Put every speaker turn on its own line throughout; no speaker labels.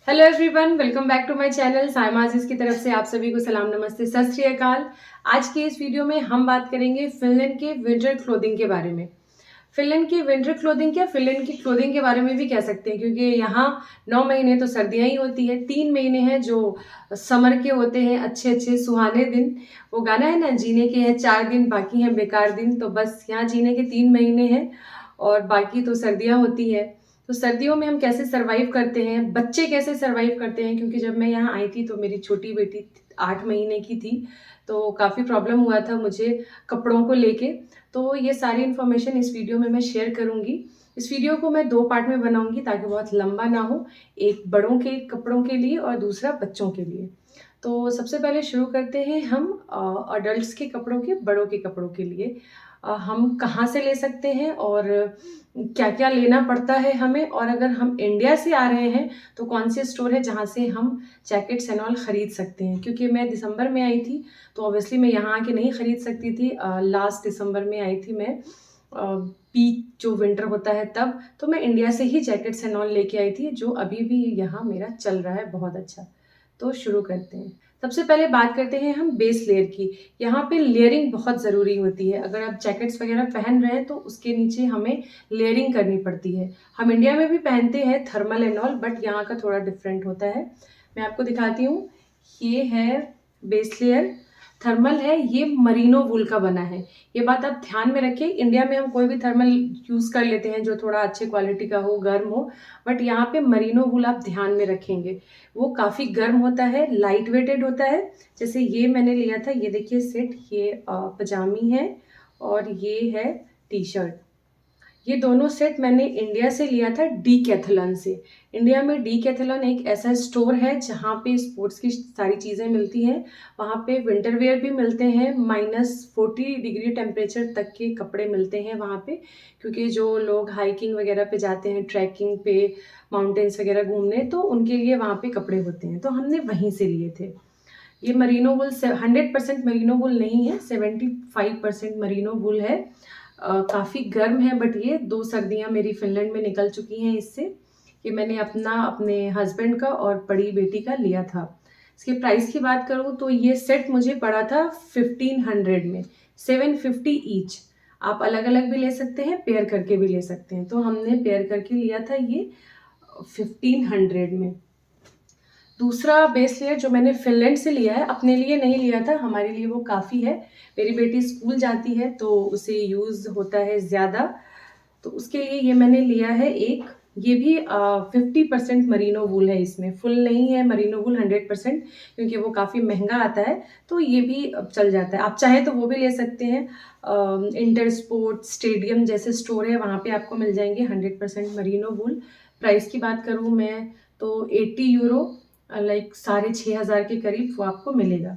Hello everyone, welcome back to my channel. Saima Aziz की तरफ से आप सभी को सलाम, नमस्ते, सत श्री अकाल। आज के इस वीडियो में हम बात करेंगे फिनलैंड के विंटर क्लोथिंग के बारे में। फिनलैंड की विंटर क्लोथिंग क्या, फिनलैंड की क्लोथिंग के बारे में भी कह सकते हैं, क्योंकि यहाँ 9 महीने तो सर्दियाँ ही होती है, 3 महीने हैं जो समर के होते हैं, अच्छे अच्छे सुहाने दिन। वो गाना है ना, जीने के हैं 4 दिन बाकी हैं बेकार दिन। तो बस यहाँ जीने के 3 महीने हैं और बाकी तो सर्दियाँ होती है। तो सर्दियों में हम कैसे सरवाइव करते हैं, बच्चे कैसे सरवाइव करते हैं, क्योंकि जब मैं यहाँ आई थी तो मेरी छोटी बेटी 8 महीने की थी, तो काफ़ी प्रॉब्लम हुआ था मुझे कपड़ों को लेके। तो ये सारी इन्फॉर्मेशन इस वीडियो में मैं शेयर करूँगी। इस वीडियो को मैं 2 पार्ट में बनाऊँगी ताकि बहुत लंबा ना हो, एक बड़ों के कपड़ों के लिए और दूसरा बच्चों के लिए। तो सबसे पहले शुरू करते हैं हम अडल्ट्स के कपड़ों के, बड़ों के कपड़ों के लिए। हम कहाँ से ले सकते हैं और क्या-क्या लेना पड़ता है हमें, और अगर हम इंडिया से आ रहे हैं तो कौन से स्टोर है जहाँ से हम जैकेट्स एंड ऑल खरीद सकते हैं। क्योंकि मैं दिसंबर में आई थी तो ऑब्वियसली मैं यहाँ आके नहीं खरीद सकती थी। लास्ट दिसंबर में आई थी मैं, पीक जो विंटर होता है तब। तो मैं इंडिया से ही जैकेट्स एंड ऑल लेके आई थी, जो अभी भी यहाँ मेरा चल रहा है बहुत अच्छा। तो शुरू करते हैं। सबसे पहले बात करते हैं हम बेस लेयर की। यहाँ पे लेयरिंग बहुत ज़रूरी होती है। अगर आप जैकेट्स वगैरह पहन रहे हैं तो उसके नीचे हमें लेयरिंग करनी पड़ती है। हम इंडिया में भी पहनते हैं थर्मल एंड ऑल, बट यहाँ का थोड़ा डिफरेंट होता है। मैं आपको दिखाती हूँ। ये है बेस लेयर, थर्मल है, ये मरीनो वूल का बना है। ये बात आप ध्यान में रखें, इंडिया में हम कोई भी थर्मल यूज़ कर लेते हैं जो थोड़ा अच्छे क्वालिटी का हो, गर्म हो, बट यहाँ पे मरीनो वूल आप ध्यान में रखेंगे। वो काफ़ी गर्म होता है, लाइट वेटेड होता है। जैसे ये मैंने लिया था, ये देखिए सेट, ये पजामी है और ये है टी शर्ट। ये दोनों सेट मैंने इंडिया से लिया था, डीकैथलॉन से। इंडिया में डीकैथलॉन एक ऐसा स्टोर है जहाँ पे स्पोर्ट्स की सारी चीज़ें मिलती हैं। वहाँ पे विंटर वेयर भी मिलते हैं, -40 डिग्री टेम्परेचर तक के कपड़े मिलते हैं वहाँ पे। क्योंकि जो लोग हाइकिंग वगैरह पे जाते हैं, ट्रैकिंग पे, माउंटेन्स वगैरह घूमने, तो उनके लिए वहाँ पे कपड़े होते हैं, तो हमने वहीं से लिए थे। ये मरीनो वूल से 100% मरीनो वूल नहीं है, 75% मरीनो वूल है। काफ़ी गर्म है, बट ये 2 सर्दियाँ मेरी फिनलैंड में निकल चुकी हैं इससे। ये मैंने अपने हस्बैंड का और बड़ी बेटी का लिया था। इसके प्राइस की बात करूँ तो ये सेट मुझे पड़ा था 1500 में, 750 ईच। आप अलग अलग भी ले सकते हैं, पेयर करके भी ले सकते हैं। तो हमने पेयर करके लिया था ये 1500 में। दूसरा बेस लेयर जो मैंने फिनलैंड से लिया है, अपने लिए नहीं लिया था, हमारे लिए वो काफ़ी है। मेरी बेटी स्कूल जाती है तो उसे यूज़ होता है ज़्यादा, तो उसके लिए ये मैंने लिया है एक। ये भी 50% मरीनो वूल है, इसमें फुल नहीं है मरीनो वूल 100%, क्योंकि वो काफ़ी महंगा आता है। तो ये भी चल जाता है, आप चाहें तो वो भी ले सकते हैं। इंटर स्पोर्ट स्टेडियम जैसे स्टोर है, वहाँ पे आपको मिल जाएंगे 100% मरीनो वूल। प्राइस की बात करूँ मैं तो 80 यूरो, लाइक 6500 के करीब वो आपको मिलेगा।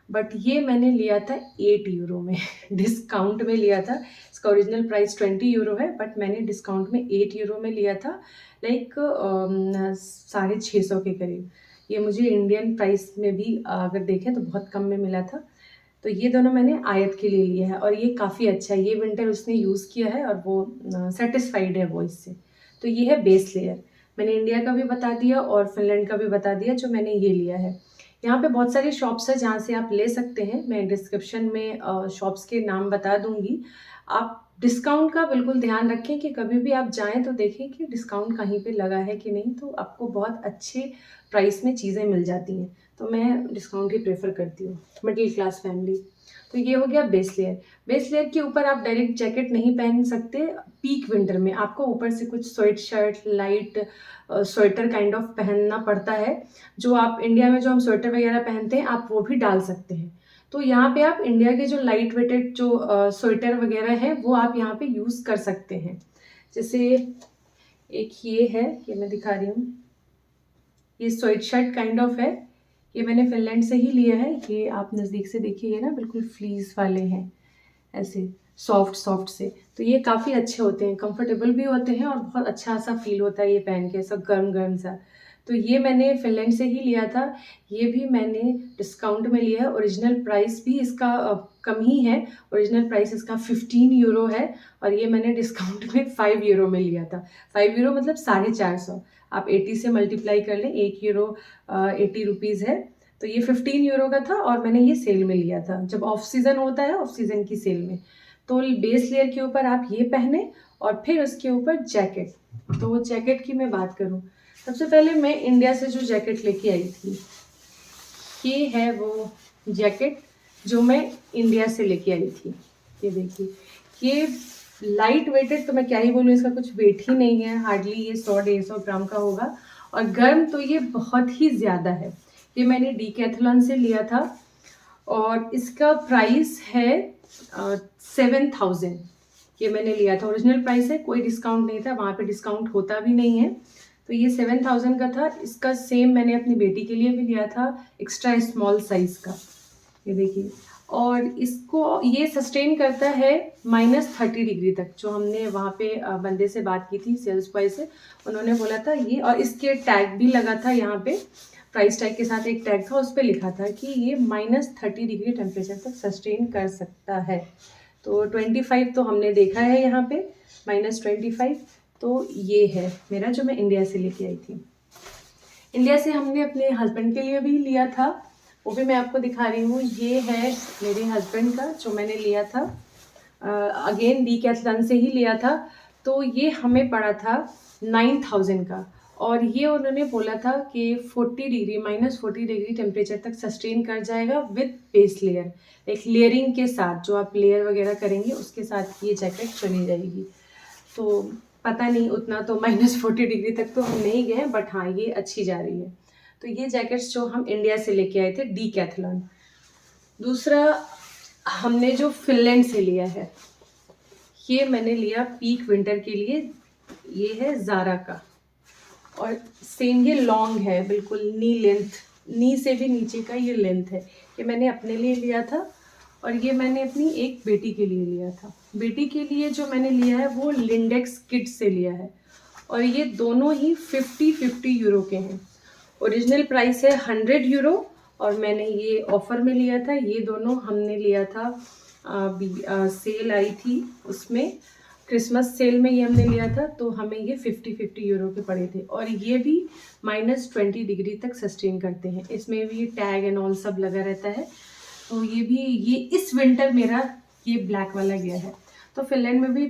बट ये मैंने लिया था 8 यूरो में डिस्काउंट में लिया था। इसका ओरिजिनल प्राइस 20 यूरो है, बट मैंने डिस्काउंट में 8 यूरो में लिया था, लाइक 650 के करीब। ये मुझे इंडियन प्राइस में भी अगर देखें तो बहुत कम में मिला था। तो ये दोनों मैंने आयत के लिए लिया है और ये काफ़ी अच्छा है। ये विंटर उसने यूज़ किया है और वो सेटिस्फाइड है वो इससे। तो ये है बेस लेयर। मैंने इंडिया का भी बता दिया और फिनलैंड का भी बता दिया जो मैंने ये लिया है। यहाँ पे बहुत सारी शॉप्स हैं जहाँ से आप ले सकते हैं। मैं डिस्क्रिप्शन में शॉप्स के नाम बता दूँगी। आप डिस्काउंट का बिल्कुल ध्यान रखें कि कभी भी आप जाएँ तो देखें कि डिस्काउंट कहीं पे लगा है कि नहीं, तो आपको बहुत अच्छे प्राइस में चीज़ें मिल जाती हैं। तो मैं डिस्काउंट ही प्रेफ़र करती हूँ, मिडिल क्लास फैमिली। तो ये हो गया बेस लेयर। बेस लेयर के ऊपर आप डायरेक्ट जैकेट नहीं पहन सकते पीक विंटर में, आपको ऊपर से कुछ sweat shirt, light sweater kind of पहनना पड़ता है। जो आप इंडिया में जो हम स्वेटर वगैरह पहनते हैं, आप वो भी डाल सकते हैं। तो यहाँ पे आप इंडिया के जो लाइट वेटेड जो स्वेटर वगैरह हैं, वो आप यहाँ पे यूज़ कर सकते हैं। जैसे एक ये है, ये मैं दिखा रही हूँ, ये स्वेट शर्ट काइंड ऑफ है। ये मैंने फिनलैंड से ही लिया है। ये आप नज़दीक से देखिए, ये ना बिल्कुल फ्लीस वाले हैं, ऐसे सॉफ्ट सॉफ्ट से। तो ये काफ़ी अच्छे होते हैं, कंफर्टेबल भी होते हैं और बहुत अच्छा सा फील होता है ये पहन के, सब गर्म गर्म सा। तो ये मैंने फिनलैंड से ही लिया था। ये भी मैंने डिस्काउंट में लिया है। ओरिजिनल प्राइस भी इसका कम ही है। ओरिजिनल प्राइस इसका 15 यूरो है और ये मैंने डिस्काउंट में 5 यूरो में लिया था। 5 यूरो मतलब 450। आप 80 से मल्टीप्लाई कर लें, 1 यूरो 80 रुपीज़ है। तो ये 15 यूरो का था और मैंने ये सेल में लिया था, जब ऑफ सीज़न होता है, ऑफ सीज़न की सेल में। तो बेस लेयर के ऊपर आप ये पहने और फिर उसके ऊपर जैकेट। तो जैकेट की मैं बात करूँ, सबसे पहले मैं इंडिया से जो जैकेट लेके आई थी, ये है वो जैकेट जो मैं इंडिया से लेके आई थी। ये देखिए, ये लाइट वेटेड तो मैं क्या ही बोलूँ, इसका कुछ वेट ही नहीं है, हार्डली ये 100-150 ग्राम का होगा। और गर्म तो ये बहुत ही ज़्यादा है। ये मैंने डीकैथलॉन से लिया था और इसका प्राइस है 7000। ये मैंने लिया था, ओरिजिनल प्राइस है, कोई डिस्काउंट नहीं था, वहाँ पे डिस्काउंट होता भी नहीं है। तो ये 7000 का था। इसका सेम मैंने अपनी बेटी के लिए भी लिया था, एक्स्ट्रा स्मॉल साइज़ का। ये देखिए, और इसको ये सस्टेन करता है -30 डिग्री तक। जो हमने वहाँ पे बंदे से बात की थी, सेल्स बॉय से, उन्होंने बोला था ये, और इसके टैग भी लगा था यहाँ पे, प्राइस टैग के साथ एक टैग था, उस पर लिखा था कि ये -30 डिग्री टेम्परेचर तक सस्टेन कर सकता है। तो 25 तो हमने देखा है यहाँ पे, -25। तो ये है मेरा, जो मैं इंडिया से लेके आई थी। इंडिया से हमने अपने हस्बैंड के लिए भी लिया था, वो भी मैं आपको दिखा रही हूँ। ये है मेरे हस्बैंड का, जो मैंने लिया था, अगेन डीकैथलॉन से ही लिया था। तो ये हमें पड़ा था 9000 का, और ये उन्होंने बोला था कि 40 डिग्री -40 डिग्री टेम्परेचर तक सस्टेन कर जाएगा विद बेस लेयर, एक लेयरिंग के साथ, जो आप लेयर वगैरह करेंगे उसके साथ ये जैकेट चली जाएगी। तो पता नहीं, उतना तो -40 डिग्री तक तो हम नहीं गए, बट हाँ, ये अच्छी जा रही है। तो ये जैकेट्स जो हम इंडिया से लेके आए थे, डीकैथलॉन। दूसरा हमने जो फिनलैंड से लिया है, ये मैंने लिया पीक विंटर के लिए। ये है ज़ारा का, और सेम ये लॉन्ग है, बिल्कुल नी लेंथ, नी से भी नीचे का ये लेंथ है। ये मैंने अपने लिए लिया था, और ये मैंने अपनी एक बेटी के लिए लिया था। बेटी के लिए जो मैंने लिया है वो लिंडेक्स किड्स से लिया है, और ये दोनों ही 50-50 यूरो के हैं। ओरिजिनल प्राइस है 100 यूरो, और मैंने ये ऑफ़र में लिया था। ये दोनों हमने लिया था, सेल आई थी उसमें, क्रिसमस सेल में ये हमने लिया था। तो हमें ये 50-50 यूरो के पड़े थे, और ये भी -20 डिग्री तक सस्टेन करते हैं। इसमें भी टैग एंड ऑल सब लगा रहता है। तो ये इस विंटर मेरा ये ब्लैक वाला गया है। तो फिनलैंड में भी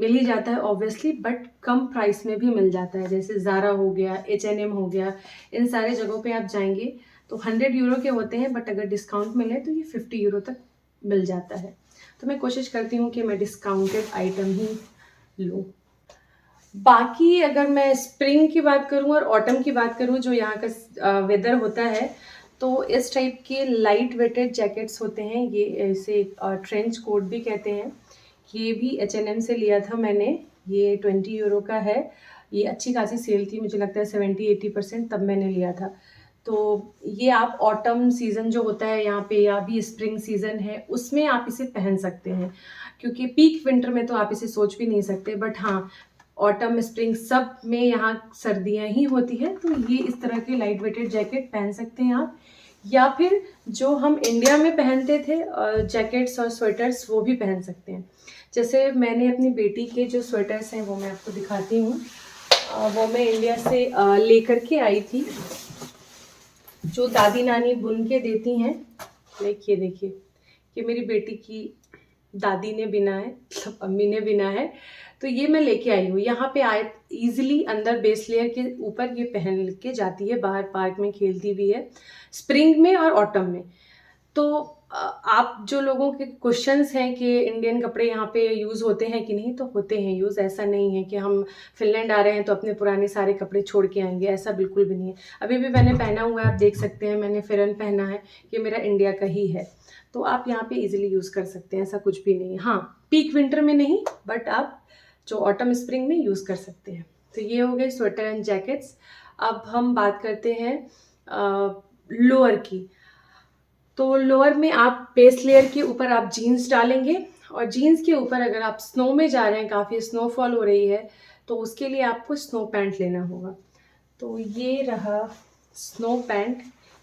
मिल ही जाता है ऑब्वियसली, बट कम प्राइस में भी मिल जाता है, जैसे ज़ारा हो गया, H&M हो गया, इन सारे जगहों पे आप जाएंगे तो 100 यूरो के होते हैं, बट अगर डिस्काउंट मिले तो ये 50 यूरो तक मिल जाता है। तो मैं कोशिश करती हूँ कि मैं डिस्काउंटेड आइटम ही लूँ। बाकी अगर मैं स्प्रिंग की बात करूँ और ऑटम की बात करूँ, जो यहाँ का वेदर होता है, तो इस टाइप के लाइट वेटेड जैकेट्स होते हैं, ये इसे ट्रेंच कोट भी कहते हैं। ये भी H&M से लिया था मैंने, ये 20 यूरो का है। ये अच्छी खासी सेल थी, मुझे लगता है 70-80%, तब मैंने लिया था। तो ये आप ऑटम सीज़न जो होता है यहाँ पे, या भी स्प्रिंग सीज़न है, उसमें आप इसे पहन सकते हैं, क्योंकि पीक विंटर में तो आप इसे सोच भी नहीं सकते। बट हाँ, ऑटम स्प्रिंग सब में यहाँ सर्दियाँ ही होती है, तो ये इस तरह के लाइट वेटेड जैकेट पहन सकते हैं आप। या फिर जो हम इंडिया में पहनते थे जैकेट्स और स्वेटर्स, वो भी पहन सकते हैं। जैसे मैंने अपनी बेटी के जो स्वेटर्स हैं वो मैं आपको दिखाती हूँ। वो मैं इंडिया से लेकर के आई थी, जो दादी नानी बुन के देती हैं। देखिए देखिए, ये मेरी बेटी की दादी ने बिना है, मतलब अम्मी ने बिना है। तो ये मैं लेके आई हूँ। यहाँ पे आए इजीली अंदर बेस लेयर के ऊपर ये पहन के जाती है, बाहर पार्क में खेलती भी है, स्प्रिंग में और ऑटम में। तो आप जो लोगों के क्वेश्चंस हैं कि इंडियन कपड़े यहाँ पे यूज़ होते हैं कि नहीं, तो होते हैं यूज़। ऐसा नहीं है कि हम फिनलैंड आ रहे हैं तो अपने पुराने सारे कपड़े छोड़ के आएंगे, ऐसा बिल्कुल भी नहीं है। अभी भी मैंने पहना हुआ है, आप देख सकते हैं, मैंने फेरन पहना है, ये मेरा इंडिया का ही है। तो आप यहाँ पे इजीली यूज़ कर सकते हैं, ऐसा कुछ भी नहीं है। हाँ, पीक विंटर में नहीं, बट आप जो ऑटम स्प्रिंग में यूज़ कर सकते हैं। तो ये हो गए स्वेटर एंड जैकेट्स। अब हम बात करते हैं लोअर की। तो लोअर में आप बेस लेयर के ऊपर आप जीन्स डालेंगे, और जीन्स के ऊपर अगर आप स्नो में जा रहे हैं, काफ़ी स्नोफॉल हो रही है, तो उसके लिए आपको स्नो पैंट लेना होगा। तो ये रहा स्नो पैंट,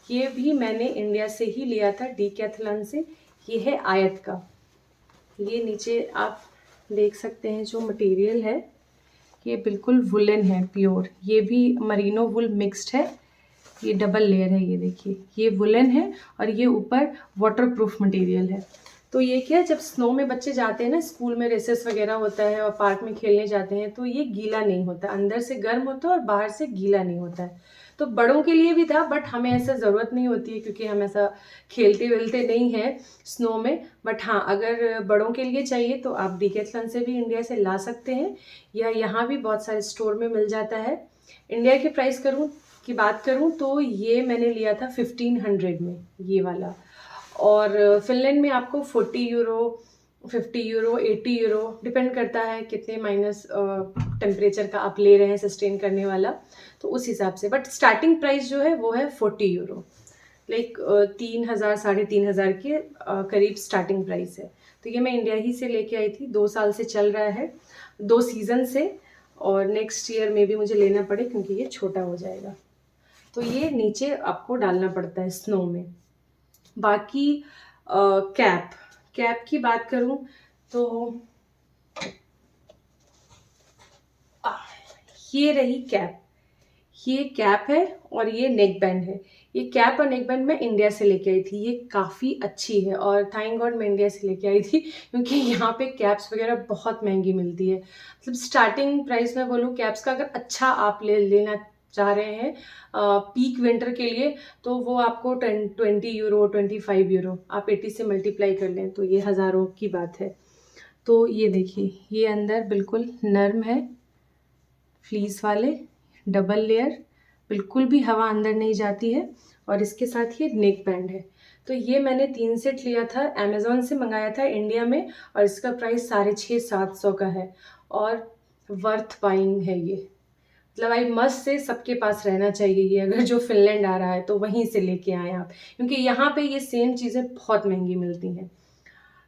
ये भी मैंने इंडिया से ही लिया था, डीकैथलॉन से। ये है आयत का, ये नीचे आप देख सकते हैं जो मटेरियल है, ये बिल्कुल वुलन है प्योर, ये भी मरीनो वुल मिक्स्ड है, ये डबल लेयर है। ये देखिए ये वुलन है और ये ऊपर वाटरप्रूफ मटेरियल है। तो ये क्या है, जब स्नो में बच्चे जाते हैं ना, स्कूल में रेसेस वगैरह होता है और पार्क में खेलने जाते हैं, तो ये गीला नहीं होता, अंदर से गर्म होता है और बाहर से गीला नहीं होता है। तो बड़ों के लिए भी था, बट हमें ऐसा ज़रूरत नहीं होती है क्योंकि हम ऐसा खेलते वेलते नहीं हैं स्नो में। बट हाँ, अगर बड़ों के लिए चाहिए तो आप डिकैथलॉन से भी इंडिया से ला सकते हैं, या यहाँ भी बहुत सारे स्टोर में मिल जाता है। इंडिया के प्राइस की बात करूँ तो ये मैंने लिया था 1500 में, ये वाला। और फिनलैंड में आपको 40 यूरो, 50 यूरो, 80 यूरो, डिपेंड करता है कितने माइनस टेम्परेचर का आप ले रहे हैं सस्टेन करने वाला, तो उस हिसाब से। बट स्टार्टिंग प्राइस जो है वो है 40 यूरो, लाइक 3000 3,500 के करीब स्टार्टिंग प्राइस है। तो ये मैं इंडिया ही से लेके आई थी, 2 साल से चल रहा है, 2 सीज़न से। और नेक्स्ट ईयर में भी मुझे लेना पड़े क्योंकि ये छोटा हो जाएगा। तो ये नीचे आपको डालना पड़ता है स्नो में। बाकी कैप की बात करूं तो ये रही कैप, ये कैप है और ये नेक बैंड है। ये कैप और नेक बैंड मैं इंडिया से लेके आई थी, ये काफ़ी अच्छी है और थैंक गॉड मैं इंडिया से लेके आई थी क्योंकि यहाँ पे कैप्स वगैरह बहुत महंगी मिलती है। मतलब स्टार्टिंग प्राइस में बोलूँ कैप्स का, अगर अच्छा आप लेना चाह रहे हैं पीक विंटर के लिए, तो वो आपको 20 यूरो, 25 यूरो, आप 80 से मल्टीप्लाई कर लें तो ये हज़ारों की बात है। तो ये देखिए ये अंदर बिल्कुल नर्म है, फ्लीस वाले, डबल लेयर, बिल्कुल भी हवा अंदर नहीं जाती है। और इसके साथ ये नेक बैंड है। तो ये मैंने 3 सेट लिया था, अमेज़ॉन से मंगाया था इंडिया में, और इसका प्राइस 650-700 का है और वर्थ बाइंग है ये। मतलब आई मस्ट से सबके पास रहना चाहिए ये, अगर जो फिनलैंड आ रहा है तो वहीं से लेके आएँ आप, क्योंकि यहाँ पे ये सेम चीज़ें बहुत महंगी मिलती हैं।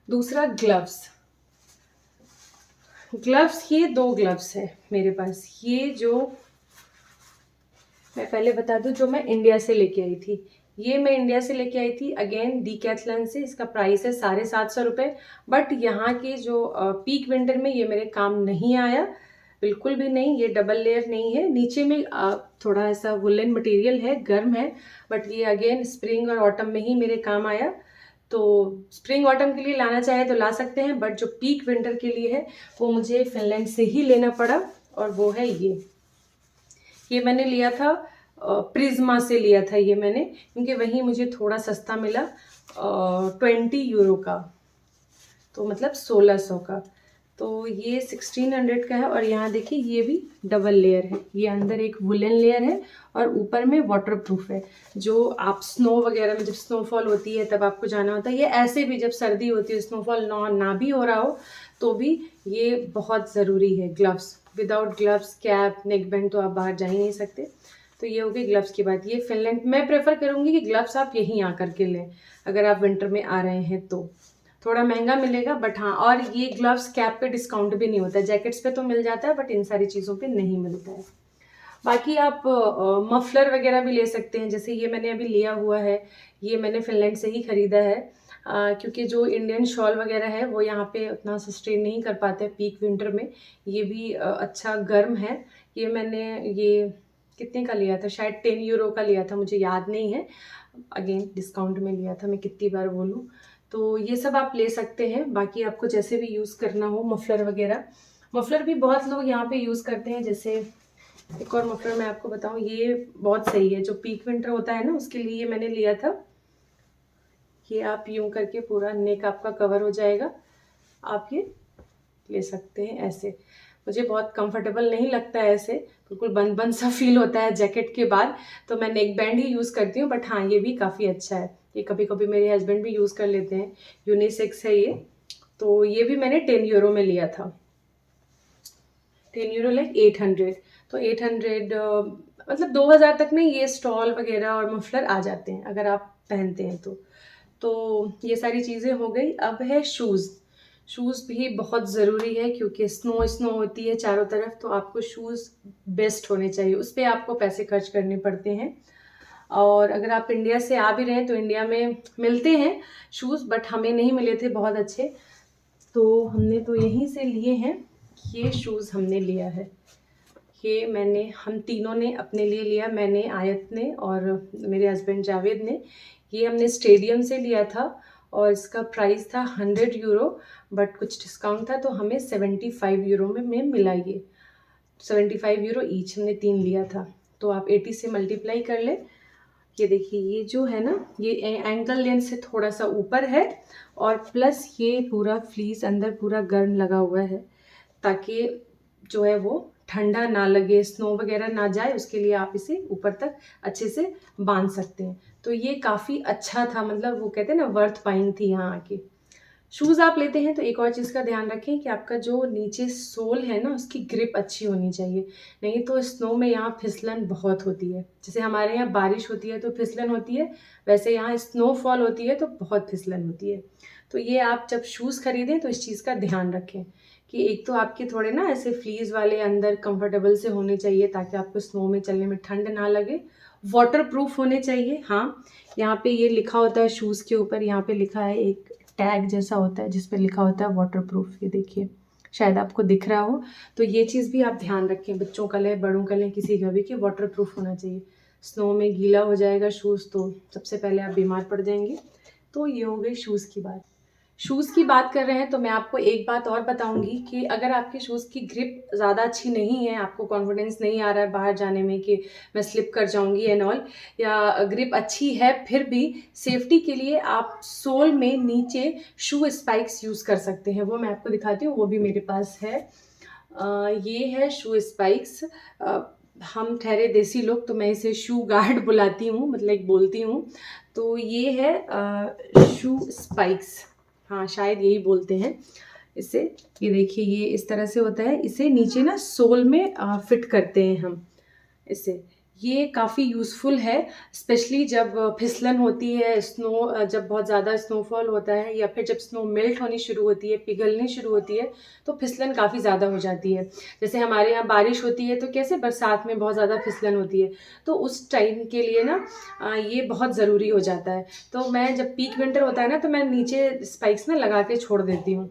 दूसरा ग्लव्स, ये 2 ग्लव्स है मेरे पास। ये जो मैं पहले बता दूं, जो मैं इंडिया से लेके आई थी, ये मैं इंडिया से लेके आई थी अगेन डीकैथलॉन से। इसका प्राइस है 750 रुपये। बट यहाँ के जो पीक विंटर में ये मेरे काम नहीं आया, बिल्कुल भी नहीं। ये डबल लेयर नहीं है, नीचे में थोड़ा ऐसा वुलन मटेरियल है, गर्म है। बट ये अगेन स्प्रिंग और ऑटम में ही मेरे काम आया। तो स्प्रिंग ऑटम के लिए लाना चाहे तो ला सकते हैं, बट जो पीक विंटर के लिए है वो मुझे फिनलैंड से ही लेना पड़ा, और वो है ये मैंने लिया था प्रिज्मा से लिया था ये मैंने, क्योंकि वहीं मुझे थोड़ा सस्ता मिला, 20 यूरो का, तो मतलब 1600 का। तो ये 1600 का है। और यहाँ देखिए ये भी डबल लेयर है, ये अंदर एक वुलन लेयर है और ऊपर में वाटरप्रूफ है। जो आप स्नो वगैरह में, जब स्नोफॉल होती है तब आपको जाना होता है, ये ऐसे भी जब सर्दी होती है, स्नोफॉल ना भी हो रहा हो तो भी ये बहुत ज़रूरी है। Gloves, without gloves, cap, neck band तो आप बाहर जा ही नहीं सकते। तो ये हो गई ग्लव्स की बात। ये फिनलैंड मैं प्रेफर करूँगी कि ग्लव्स आप यहीं आकर के लें, अगर आप विंटर में आ रहे हैं तो। थोड़ा महंगा मिलेगा बट हाँ, और ये ग्लव्स कैप पे डिस्काउंट भी नहीं होता है, जैकेट्स पे तो मिल जाता है बट इन सारी चीज़ों पे नहीं मिलता है। बाकी आप मफलर वगैरह भी ले सकते हैं, जैसे ये मैंने अभी लिया हुआ है, ये मैंने फिनलैंड से ही ख़रीदा है। क्योंकि जो इंडियन शॉल वगैरह है वो यहाँ पे उतना सस्टेन नहीं कर पाते पीक विंटर में। ये भी अच्छा गर्म है। ये मैंने ये कितने का लिया था, शायद 10 यूरो का लिया था, मुझे याद नहीं है, अगेन डिस्काउंट में लिया था, मैं कितनी बार बोलूँ। तो ये सब आप ले सकते हैं। बाकी आपको जैसे भी यूज़ करना हो, मफलर वगैरह, मफलर भी बहुत लोग यहाँ पे यूज़ करते हैं। जैसे एक और मफलर मैं आपको बताऊँ, ये बहुत सही है, जो पीक विंटर होता है ना उसके लिए ये मैंने लिया था। ये आप यूं करके पूरा नेक आपका कवर हो जाएगा, आप ये ले सकते हैं ऐसे। मुझे बहुत कंफर्टेबल नहीं लगता है ऐसे, बिल्कुल बंद बंद सा फील होता है जैकेट के बाद, तो मैं नेक बैंड ही यूज़ करती हूँ। बट हाँ, ये भी काफ़ी अच्छा है, ये कभी कभी मेरे हस्बैंड भी यूज़ कर लेते हैं, यूनिसेक्स है ये। तो ये भी मैंने 10 यूरो में लिया था, 10 यूरो लाइक 800। तो 800 मतलब 2000 तक में ये स्टॉल वगैरह और मफलर आ जाते हैं अगर आप पहनते हैं तो ये सारी चीज़ें हो गई। अब है शूज़ भी बहुत ज़रूरी है, क्योंकि स्नो होती है चारों तरफ, तो आपको शूज़ बेस्ट होने चाहिए, उस पर आपको पैसे खर्च करने पड़ते हैं। और अगर आप इंडिया से आ भी रहे हैं तो इंडिया में मिलते हैं शूज़, बट हमें नहीं मिले थे बहुत अच्छे, तो हमने तो यहीं से लिए हैं। ये शूज़ हमने लिया है, ये हम तीनों ने अपने लिए लिया, मैंने, आयत ने और मेरे हस्बैंड जावेद ने। ये हमने स्टेडियम से लिया था और इसका प्राइस था 100 यूरो, बट कुछ डिस्काउंट था तो हमें 75 यूरो में मिला ये। 75 यूरो ईच, हमने 3 लिया था। तो आप 80 से मल्टीप्लाई कर ले। ये देखिए, ये जो है ना, ये एंकल लेंथ से थोड़ा सा ऊपर है और प्लस ये पूरा फ्लीस अंदर पूरा गर्म लगा हुआ है, ताकि जो है वो ठंडा ना लगे, स्नो वगैरह ना जाए, उसके लिए आप इसे ऊपर तक अच्छे से बांध सकते हैं। तो ये काफ़ी अच्छा था, मतलब वो कहते हैं ना, वर्थ बाइंग थी यहाँ आके। शूज़ आप लेते हैं तो एक और चीज़ का ध्यान रखें कि आपका जो नीचे सोल है ना, उसकी ग्रिप अच्छी होनी चाहिए। नहीं तो स्नो में यहाँ फिसलन बहुत होती है। जैसे हमारे यहाँ बारिश होती है तो फिसलन होती है, वैसे यहाँ स्नोफॉल होती है तो बहुत फिसलन होती है। तो ये आप जब शूज़ खरीदें तो इस चीज़ का ध्यान रखें कि एक तो आपके थोड़े ना ऐसे फ्लीज वाले अंदर कंफर्टेबल से होने चाहिए, ताकि आपको स्नो में चलने में ठंड ना लगे। वाटर प्रूफ होने चाहिए। हाँ, यहाँ पे ये लिखा होता है शूज़ के ऊपर, यहाँ पे लिखा है, एक टैग जैसा होता है जिस पे लिखा होता है वाटर प्रूफ। ये देखिए, शायद आपको दिख रहा हो। तो ये चीज़ भी आप ध्यान रखें, बच्चों का लें, बड़ों का लें, किसी का भी, कि वाटर प्रूफ होना चाहिए। स्नो में गीला हो जाएगा शूज़ तो सबसे पहले आप बीमार पड़ जाएंगे। तो ये हो गई शूज़ की बात। शूज़ की बात कर रहे हैं तो मैं आपको एक बात और बताऊंगी कि अगर आपके शूज़ की ग्रिप ज़्यादा अच्छी नहीं है, आपको कॉन्फिडेंस नहीं आ रहा है बाहर जाने में कि मैं स्लिप कर जाऊंगी एंड ऑल, या ग्रिप अच्छी है फिर भी सेफ्टी के लिए आप सोल में नीचे शू स्पाइक्स यूज़ कर सकते हैं। वो मैं आपको दिखाती हूँ, वो भी मेरे पास है। ये है शू स्पाइक्स। हम ठहरे देसी लोग तो मैं इसे शू गार्ड बुलाती हूँ, मतलब बोलती हूँ। तो ये है शू स्पाइक्स, हाँ शायद यही बोलते हैं इसे। ये देखिए, ये इस तरह से होता है, इसे नीचे ना सोल में फिट करते हैं हम इसे। ये काफ़ी यूज़फुल है, स्पेशली जब फिसलन होती है, स्नो जब बहुत ज़्यादा स्नोफॉल होता है, या फिर जब स्नो मेल्ट होनी शुरू होती है, पिघलनी शुरू होती है, तो फिसलन काफ़ी ज़्यादा हो जाती है। जैसे हमारे यहाँ बारिश होती है तो कैसे बरसात में बहुत ज़्यादा फिसलन होती है, तो उस टाइम के लिए ना ये बहुत ज़रूरी हो जाता है। तो मैं जब पीक विंटर होता है ना, तो मैं नीचे स्पाइक्स ना लगा के छोड़ देती हूँ।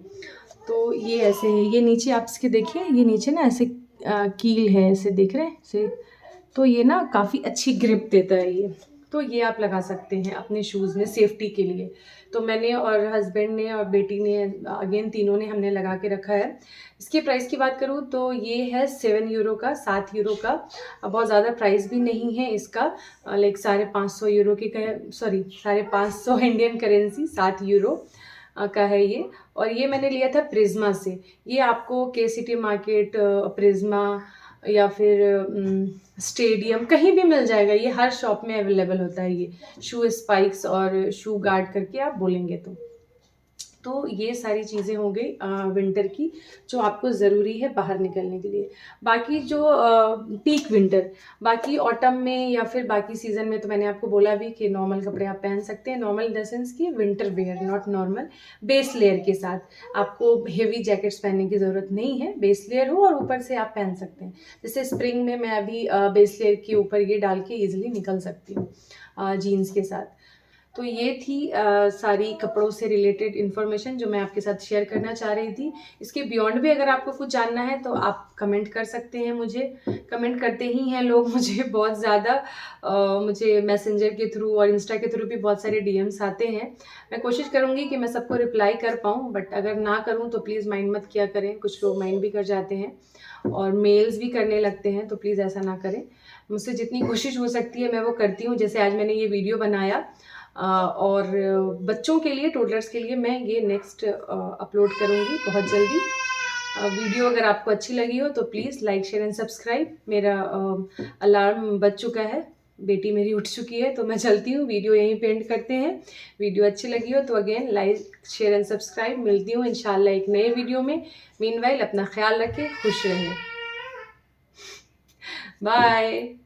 तो ये ऐसे है, ये नीचे आप इसके देखिए, ये नीचे ना ऐसे कील है, ऐसे देख रहे हैं ऐसे। तो ये ना काफ़ी अच्छी ग्रिप देता है ये। तो ये आप लगा सकते हैं अपने शूज़ में सेफ्टी के लिए। तो मैंने और हस्बैंड ने और बेटी ने, अगेन तीनों ने हमने लगा के रखा है। इसके प्राइस की बात करूँ तो ये है 7 यूरो का, 7 यूरो का। बहुत ज़्यादा प्राइस भी नहीं है इसका, लाइक 550 यूरो की, सॉरी 550 इंडियन करेंसी, 7 यूरो का है ये। और ये मैंने लिया था प्रिज्मा से। ये आपको के सिटी मार्केट, प्रिज्मा या फिर स्टेडियम, कहीं भी मिल जाएगा। ये हर शॉप में अवेलेबल होता है ये शू स्पाइक्स और शू गार्ड करके आप बोलेंगे तो ये सारी चीज़ें हो गई विंटर की, जो आपको ज़रूरी है बाहर निकलने के लिए। बाकी जो पीक विंटर, बाकी ऑटम में या फिर बाकी सीज़न में तो मैंने आपको बोला भी कि नॉर्मल कपड़े आप पहन सकते हैं। नॉर्मल इन द सेंस कि winter wear, not normal, base layer के साथ। आपको हेवी जैकेट्स पहनने की ज़रूरत नहीं है, बेस लेयर हो और ऊपर से आप पहन सकते हैं। जैसे स्प्रिंग में मैं अभी बेस लेयर के ऊपर ये डाल के ईजिली निकल सकती हूँ जीन्स के साथ। तो ये थी सारी कपड़ों से रिलेटेड इन्फॉर्मेशन जो मैं आपके साथ शेयर करना चाह रही थी। इसके बियॉन्ड भी अगर आपको कुछ जानना है तो आप कमेंट कर सकते हैं मुझे। कमेंट करते ही हैं लोग मुझे बहुत ज़्यादा, मुझे मैसेंजर के थ्रू और इंस्टा के थ्रू भी बहुत सारे डीएम्स आते हैं। मैं कोशिश करूँगी कि मैं सबको रिप्लाई कर पाऊँ, बट अगर ना करूँ तो प्लीज़ माइंड मत किया करें। कुछ लोग माइंड भी कर जाते हैं और मेल्स भी करने लगते हैं, तो प्लीज़ ऐसा ना करें। मुझसे जितनी कोशिश हो सकती है मैं वो करती हूँ। जैसे आज मैंने ये वीडियो बनाया और बच्चों के लिए, टोडलर्स के लिए मैं ये नेक्स्ट अपलोड करूँगी बहुत जल्दी। वीडियो अगर आपको अच्छी लगी हो तो please like, share and subscribe. मेरा अलार्म बज चुका है, बेटी मेरी उठ चुकी है, तो मैं चलती हूँ। वीडियो यहीं पे एंड करते हैं। वीडियो अच्छी लगी हो तो again like, share and subscribe. मिलती हूँ इंशाल्लाह एक नए वीडियो में। मीनवाइल अपना ख्याल रखें, खुश रहें। बाय।